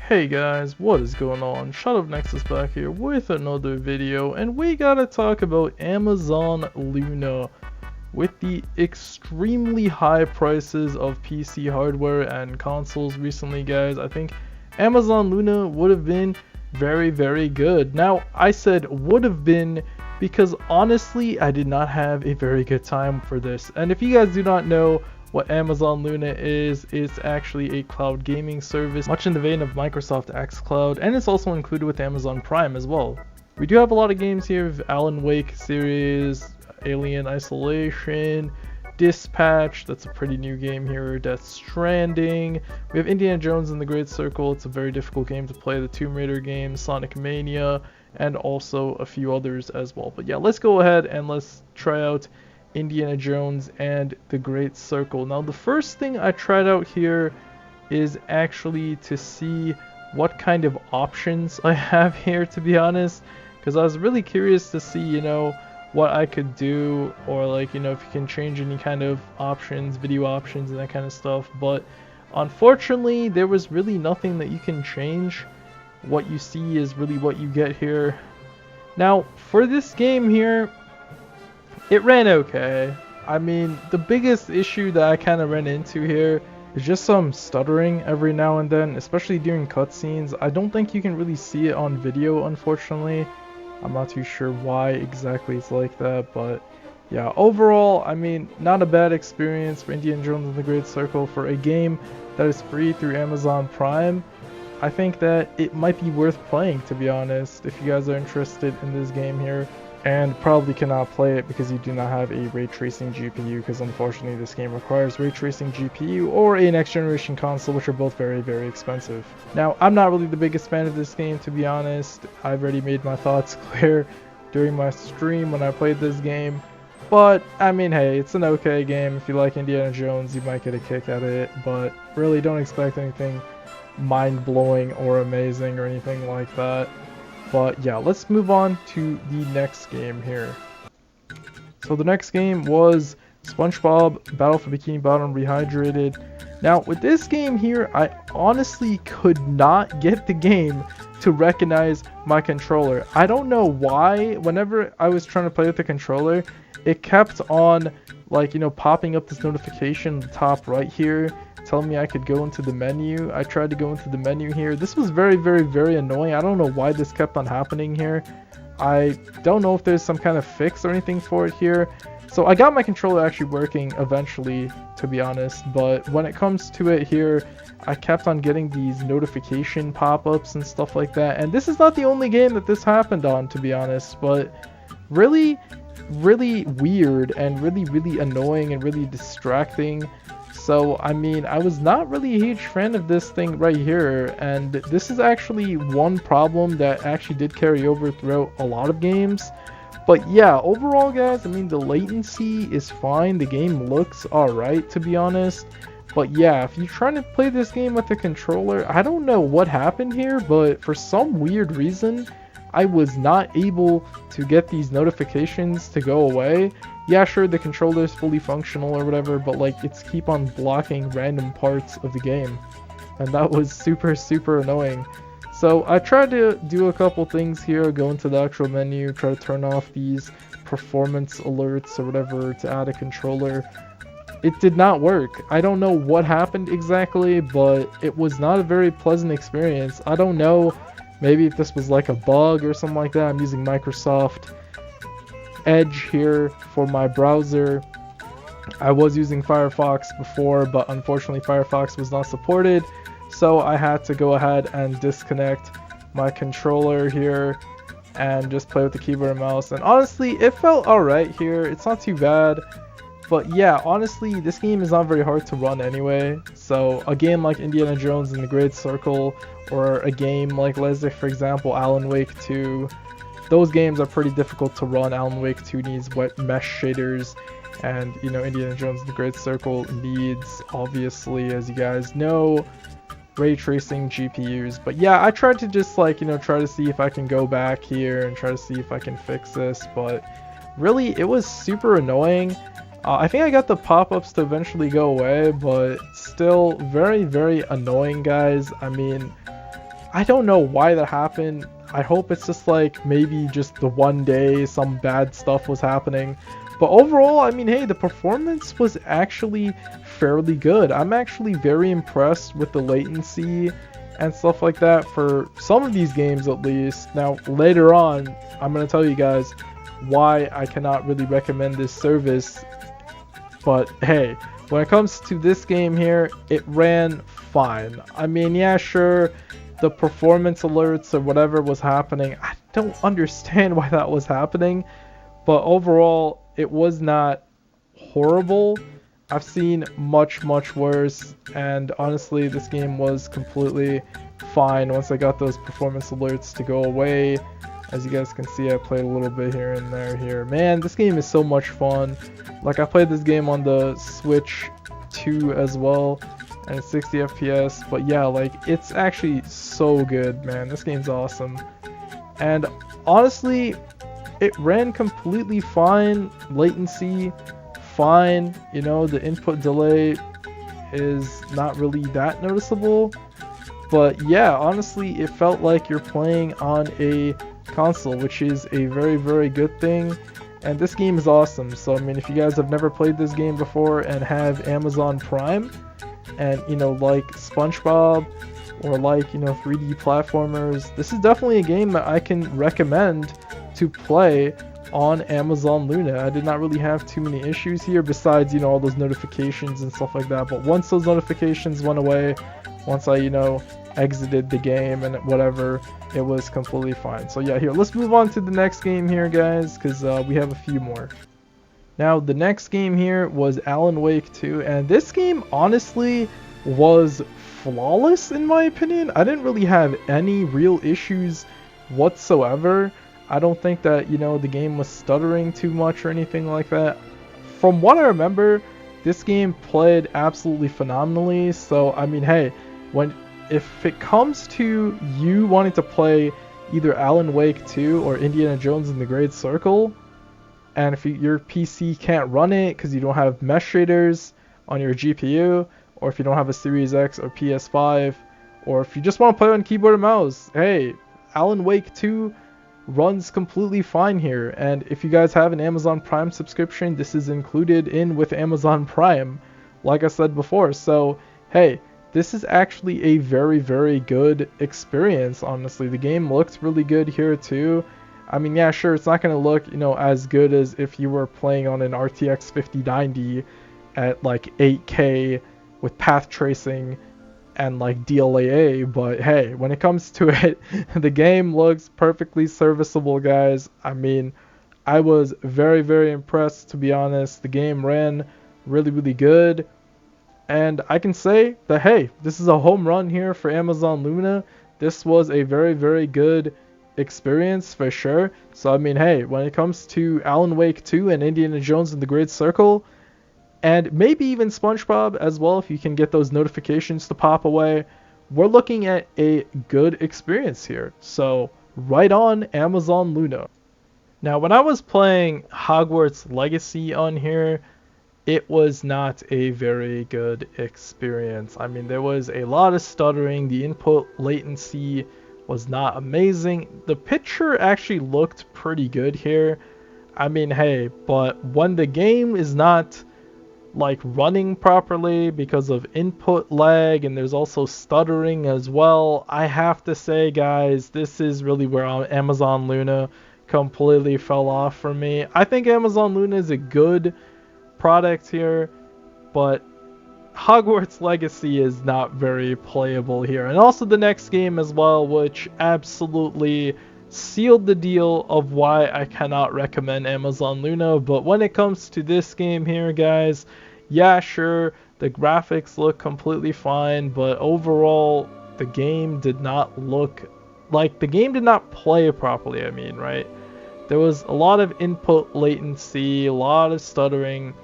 Hey guys, what is going on? Shut Up Nexus back here with another video, and we gotta talk about Amazon Luna. With the extremely high prices of PC hardware and consoles recently, guys, I think Amazon Luna would have been very good. Now, I said would have been because honestly, I did not have a very good time for this. And if you guys do not know what Amazon Luna is, it's actually a cloud gaming service, much in the vein of Microsoft xCloud, and it's also included with Amazon Prime as well. We do have a lot of games here: Alan Wake series, Alien Isolation, Dispatch, that's a pretty new game here, Death Stranding. We have Indiana Jones and the Great Circle, it's a very difficult game to play, the Tomb Raider game, Sonic Mania, and also a few others as well. But yeah, let's go ahead and let's try out Indiana Jones and the Great Circle. Now, the first thing I tried out here is actually to see what kind of options I have here, to be honest, because I was really curious to see, what I could do, or like, if you can change any kind of options, video options and that kind of stuff. But unfortunately, there was really nothing that you can change. What you see is really what you get here. Now, for this game here, it ran okay. I mean, the biggest issue that I kind of ran into here is just some stuttering every now and then, especially during cutscenes. I don't think you can really see it on video, unfortunately. I'm not too sure why exactly it's like that, but yeah, overall, I mean, not a bad experience for Indiana Jones and the Great Circle for a game that is free through Amazon Prime. I think that it might be worth playing, to be honest, if you guys are interested in this game here. And probably cannot play it because you do not have a ray tracing GPU, because unfortunately this game requires ray tracing GPU or a next generation console, which are both very expensive. Now, I'm not really the biggest fan of this game, to be honest. I've already made my thoughts clear during my stream when I played this game. But, I mean, hey, it's an okay game. If you like Indiana Jones, you might get a kick at it, but really don't expect anything mind-blowing or amazing or anything like that. But yeah, let's move on to the next game here. So the next game was SpongeBob Battle for Bikini Bottom Rehydrated. Now with this game here, I honestly could not get the game to recognize my controller. I don't know why. Whenever I was trying to play with the controller, it kept on popping up this notification in the top right here, telling me I could go into the menu. I tried to go into the menu here. This was very annoying. I don't know why this kept on happening here. I don't know if there's some kind of fix or anything for it here. So I got my controller actually working eventually, to be honest, but when it comes to it here, I kept on getting these notification pop-ups and stuff like that. And this is not the only game that this happened on, to be honest, but really weird and really annoying and really distracting. So, I mean, I was not really a huge fan of this thing right here, and this is actually one problem that actually did carry over throughout a lot of games. But yeah, overall, guys, I mean, the latency is fine. The game looks alright, to be honest. But yeah, if you're trying to play this game with a controller, I don't know what happened here, but for some weird reason, I was not able to get these notifications to go away. Yeah, sure, the controller is fully functional or whatever, but it's keep on blocking random parts of the game. And that was super annoying. So I tried to do a couple things here, go into the actual menu, try to turn off these performance alerts or whatever to add a controller. It did not work. I don't know what happened exactly, but it was not a very pleasant experience. I don't know, maybe if this was like a bug or something like that. I'm using Microsoft Edge here for my browser. I was using Firefox before, but unfortunately Firefox was not supported, so I had to go ahead and disconnect my controller here and just play with the keyboard and mouse. And honestly, it felt alright here. It's not too bad. But yeah, honestly, this game is not very hard to run anyway. So a game like Indiana Jones and the Great Circle, or a game like, let's say for example, Alan Wake 2, those games are pretty difficult to run. Alan Wake 2 needs wet mesh shaders, and Indiana Jones and the Great Circle needs, obviously, as you guys know, ray tracing GPUs. But yeah, I tried to just try to see if I can go back here and try to see if I can fix this, but really it was super annoying. I think I got the pop-ups to eventually go away, but still very annoying, guys. I mean, I don't know why that happened. I hope it's just like maybe just the one day some bad stuff was happening. But overall, I mean, hey, the performance was actually fairly good. I'm actually very impressed with the latency and stuff like that for some of these games at least. Now, later on, I'm going to tell you guys why I cannot really recommend this service. But hey, when it comes to this game here, it ran fine. I mean, yeah, sure, the performance alerts or whatever was happening, I don't understand why that was happening. But overall, it was not horrible. I've seen much worse, and honestly, this game was completely fine once I got those performance alerts to go away. As you guys can see, I played a little bit here and there here. Man, this game is so much fun. Like, I played this game on the Switch 2 as well, and it's 60 FPS, but yeah, like, it's actually so good, man. This game's awesome. And honestly, it ran completely fine. Latency, fine. You know, the input delay is not really that noticeable. But yeah, honestly, it felt like you're playing on a console, which is a very good thing. And this game is awesome. So I mean, if you guys have never played this game before and have Amazon Prime, and you know, like SpongeBob or like, you know, 3D platformers, this is definitely a game that I can recommend to play on Amazon Luna. I did not really have too many issues here besides, you know, all those notifications and stuff like that. But once those notifications went away, once I, you know, exited the game and whatever, it was completely fine. So yeah, here, let's move on to the next game here, guys, because we have a few more. Now, the next game here was Alan Wake 2, and this game honestly was flawless in my opinion. I didn't really have any real issues whatsoever. I don't think that, you know, the game was stuttering too much or anything like that. From what I remember, this game played absolutely phenomenally. So I mean, hey, if it comes to you wanting to play either Alan Wake 2 or Indiana Jones and the Great Circle, and if your PC can't run it because you don't have mesh shaders on your GPU, or if you don't have a Series X or PS5, or if you just want to play on keyboard and mouse, hey, Alan Wake 2 runs completely fine here. And if you guys have an Amazon Prime subscription, this is included in with Amazon Prime, like I said before. So hey, this is actually a very good experience. Honestly, the game looks really good here too. I mean, yeah, sure, it's not going to look, you know, as good as if you were playing on an RTX 5090 at like 8K with path tracing and like DLAA, but hey, when it comes to it, the game looks perfectly serviceable, guys. I mean, I was very impressed, to be honest. The game ran really good, and I can say that, hey, this is a home run here for Amazon Luna. This was a very good experience for sure. So I mean, hey, when it comes to Alan Wake 2 and Indiana Jones and the Great Circle, and maybe even SpongeBob as well, if you can get those notifications to pop away, we're looking at a good experience here. So right on Amazon Luna. Now, when I was playing Hogwarts Legacy on here, it was not a very good experience. I mean, there was a lot of stuttering. The input latency was not amazing. The picture actually looked pretty good here. I mean, hey, but when the game is not like running properly because of input lag, and there's also stuttering as well, I have to say, guys, this is really where Amazon Luna completely fell off for me. I think Amazon Luna is a good product here, but Hogwarts Legacy is not very playable here. And also the next game as well, which absolutely sealed the deal of why I cannot recommend Amazon Luna. But when it comes to this game here, guys, yeah, sure, the graphics look completely fine, but overall the game did not look like the game did not play properly. I mean, right? There was a lot of input latency, a lot of stuttering,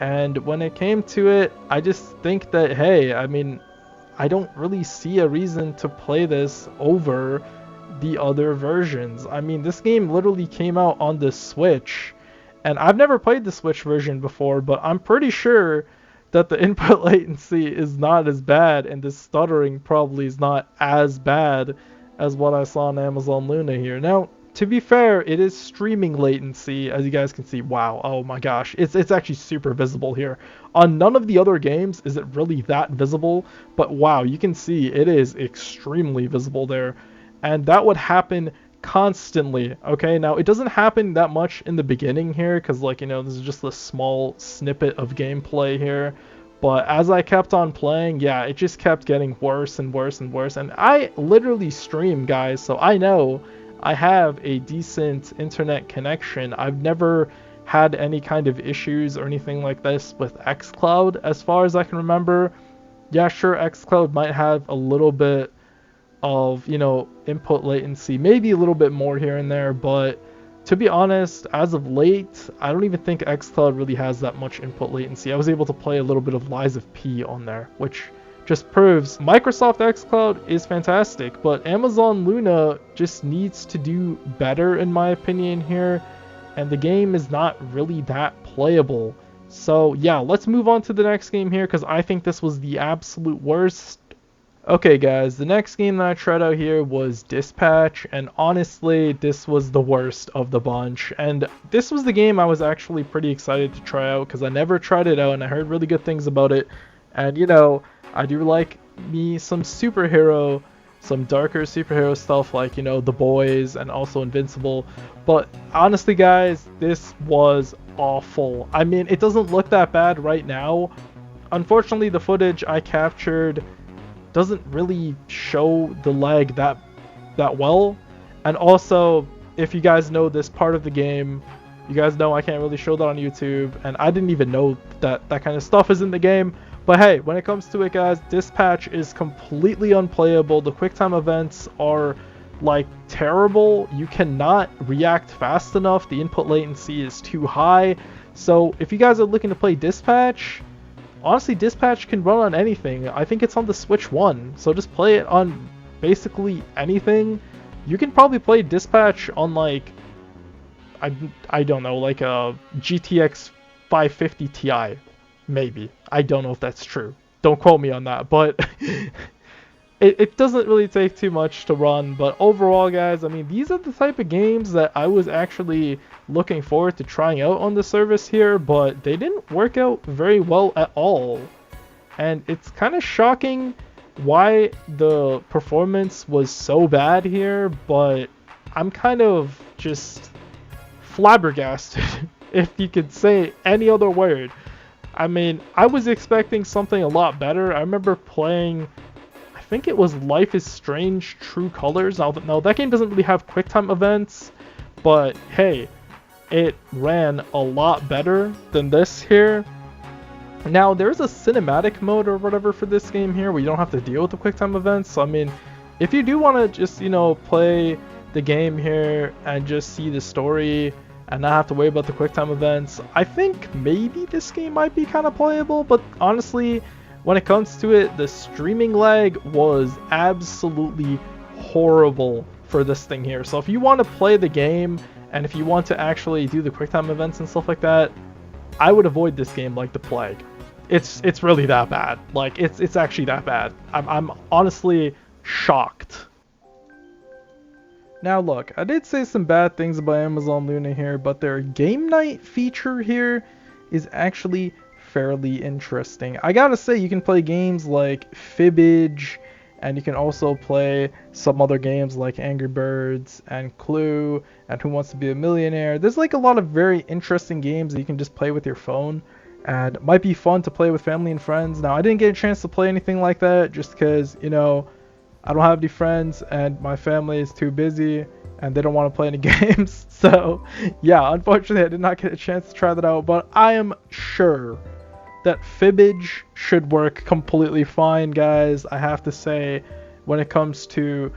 and when it came to it, I just think that, hey, I mean, I don't really see a reason to play this over the other versions. I mean, this game literally came out on the Switch, and I've never played the Switch version before, but I'm pretty sure that the input latency is not as bad, and the stuttering probably is not as bad as what I saw on Amazon Luna here. Now, to be fair, it is streaming latency, as you guys can see. Wow, oh my gosh, it's actually super visible here. On none of the other games is it really that visible, but wow, you can see it is extremely visible there. And that would happen constantly. Okay, now it doesn't happen that much in the beginning here, because like, you know, this is just a small snippet of gameplay here. But as I kept on playing, yeah, it just kept getting worse and worse and worse. And I literally stream, guys, so I know I have a decent internet connection. I've never had any kind of issues or anything like this with xCloud as far as I can remember. Yeah, sure, xCloud might have a little bit of, you know, input latency, maybe a little bit more here and there, but to be honest, as of late, I don't even think xCloud really has that much input latency. I was able to play a little bit of Lies of P on there, which just proves Microsoft xCloud is fantastic, but Amazon Luna just needs to do better in my opinion here, and the game is not really that playable. So yeah, let's move on to the next game here, because I think this was the absolute worst. Okay guys, the next game that I tried out here was Dispatch, and honestly, this was the worst of the bunch. And this was the game I was actually pretty excited to try out, because I never tried it out and I heard really good things about it. And you know, I do like me some superhero, some darker superhero stuff like, you know, The Boys and also Invincible. But honestly guys, this was awful. I mean, it doesn't look that bad right now. Unfortunately, the footage I captured doesn't really show the lag that well. And also, if you guys know this part of the game, you guys know I can't really show that on YouTube, and I didn't even know that that kind of stuff is in the game. But hey, when it comes to it guys, Dispatch is completely unplayable. The QuickTime events are like terrible. You cannot react fast enough. The input latency is too high. So if you guys are looking to play Dispatch, honestly, Dispatch can run on anything. I think it's on the Switch 1, so just play it on basically anything. You can probably play Dispatch on like, I don't know, like a GTX 550 Ti, maybe. I don't know if that's true. Don't quote me on that, but it doesn't really take too much to run. But overall, guys, I mean, these are the type of games that I was actually looking forward to trying out on the service here, but they didn't work out very well at all. And it's kind of shocking why the performance was so bad here, but I'm kind of just flabbergasted, if you could say any other word. I mean, I was expecting something a lot better. I remember playing, I think it was Life is Strange True Colors. Now that game doesn't really have QuickTime events, but hey, it ran a lot better than this here. Now, there's a cinematic mode or whatever for this game here where you don't have to deal with the QuickTime events. So, I mean, if you do want to just, you know, play the game here and just see the story and not have to worry about the QuickTime events, I think maybe this game might be kind of playable. But honestly, when it comes to it, the streaming lag was absolutely horrible for this thing here. So if you want to play the game and if you want to actually do the QuickTime events and stuff like that, I would avoid this game like the plague. It's really that bad. Like, it's actually that bad. I'm honestly shocked. Now look, I did say some bad things about Amazon Luna here, but their game night feature here is actually fairly interesting. I gotta say, you can play games like Fibbage, and you can also play some other games like Angry Birds and Clue and Who Wants to Be a Millionaire. There's like a lot of very interesting games that you can just play with your phone, and it might be fun to play with family and friends. Now, I didn't get a chance to play anything like that just because, you know, I don't have any friends and my family is too busy and they don't want to play any games. So yeah, unfortunately I did not get a chance to try that out, but I am sure that Fibbage should work completely fine, guys. I have to say, when it comes to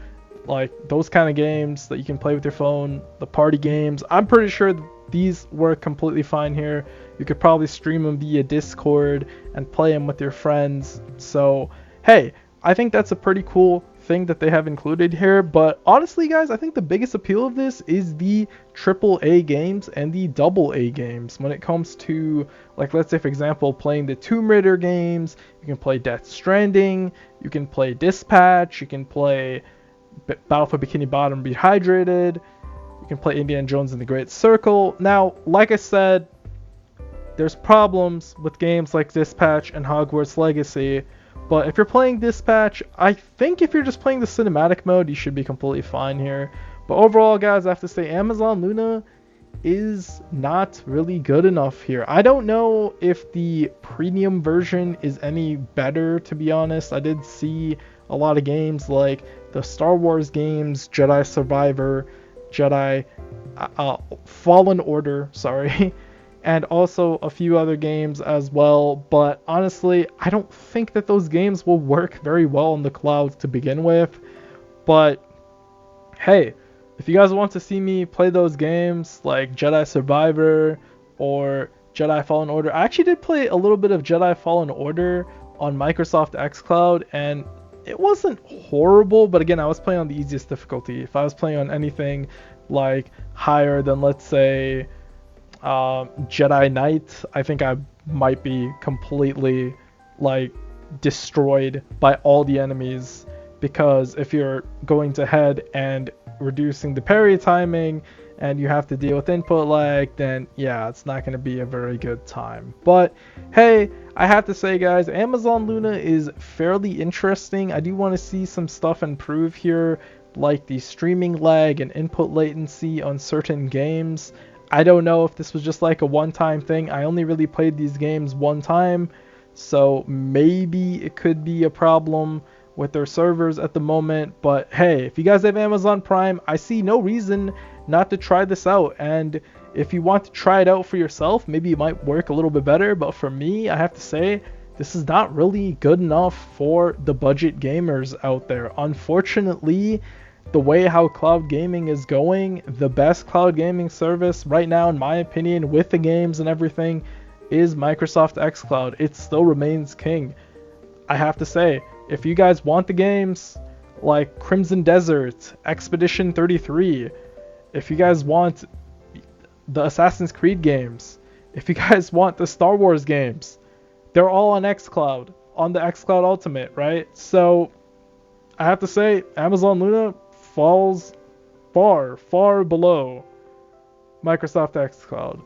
like those kind of games that you can play with your phone, the party games, I'm pretty sure these work completely fine here. You could probably stream them via Discord and play them with your friends. So hey, I think that's a pretty cool thing that they have included here. But honestly, guys, I think the biggest appeal of this is the AAA games and the AA games. When it comes to, like, let's say, for example, playing the Tomb Raider games, you can play Death Stranding, you can play Dispatch, you can play Battle for Bikini Bottom Rehydrated, you can play Indiana Jones and the Great Circle. Now, like I said, there's problems with games like Dispatch and Hogwarts Legacy, but if you're playing Dispatch, I think if you're just playing the cinematic mode, you should be completely fine here. But overall, guys, I have to say Amazon Luna is not really good enough here. I don't know if the premium version is any better, to be honest. I did see a lot of games like the Star Wars games, Jedi Survivor, Jedi Fallen Order, sorry, and also a few other games as well. But honestly, I don't think that those games will work very well on the cloud to begin with. But hey, if you guys want to see me play those games like Jedi Survivor or Jedi Fallen Order, I actually did play a little bit of Jedi Fallen Order on Microsoft xCloud, and it wasn't horrible, but again, I was playing on the easiest difficulty. If I was playing on anything like higher than, let's say, Jedi Knight, I think I might be completely like destroyed by all the enemies, because if you're going to head and reducing the parry timing and you have to deal with input lag, then yeah, it's not going to be a very good time. But hey, I have to say, guys, Amazon Luna is fairly interesting. I do want to see some stuff improve here, like the streaming lag and input latency on certain games. I don't know if this was just like a one-time thing. I only really played these games one time, so maybe it could be a problem with their servers at the moment. But hey, if you guys have Amazon Prime, I see no reason not to try this out. And if you want to try it out for yourself, maybe it might work a little bit better. But for me, I have to say, this is not really good enough for the budget gamers out there. Unfortunately, the way how cloud gaming is going, the best cloud gaming service right now, in my opinion, with the games and everything, is Microsoft xCloud. It still remains king. I have to say, if you guys want the games like Crimson Desert, Expedition 33, if you guys want the Assassin's Creed games, if you guys want the Star Wars games, they're all on xCloud, on the xCloud Ultimate, right? So I have to say, Amazon Luna falls far, far below Microsoft xCloud.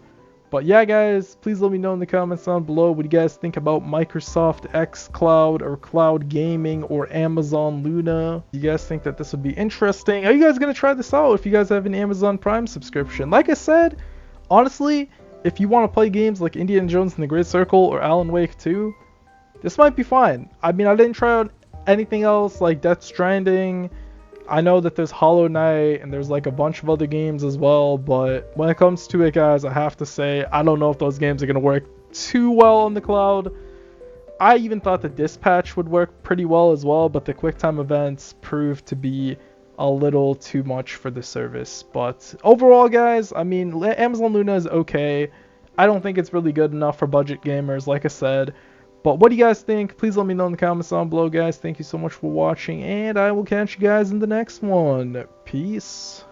But yeah, guys, please let me know in the comments down below what you guys think about Microsoft xCloud or cloud gaming or Amazon Luna. You guys think that this would be interesting? Are you guys going to try this out if you guys have an Amazon Prime subscription? Like I said, honestly, if you want to play games like Indiana Jones and the Great Circle or Alan Wake 2, this might be fine. I mean, I didn't try out anything else like Death Stranding. I know that there's Hollow Knight and there's like a bunch of other games as well, but when it comes to it, guys, I have to say, I don't know if those games are going to work too well on the cloud. I even thought the Dispatch would work pretty well as well, but the QuickTime events proved to be a little too much for the service. But overall, guys, I mean, Amazon Luna is okay. I don't think it's really good enough for budget gamers, like I said. But what do you guys think? Please let me know in the comments down below, guys. Thank you so much for watching, and I will catch you guys in the next one. Peace.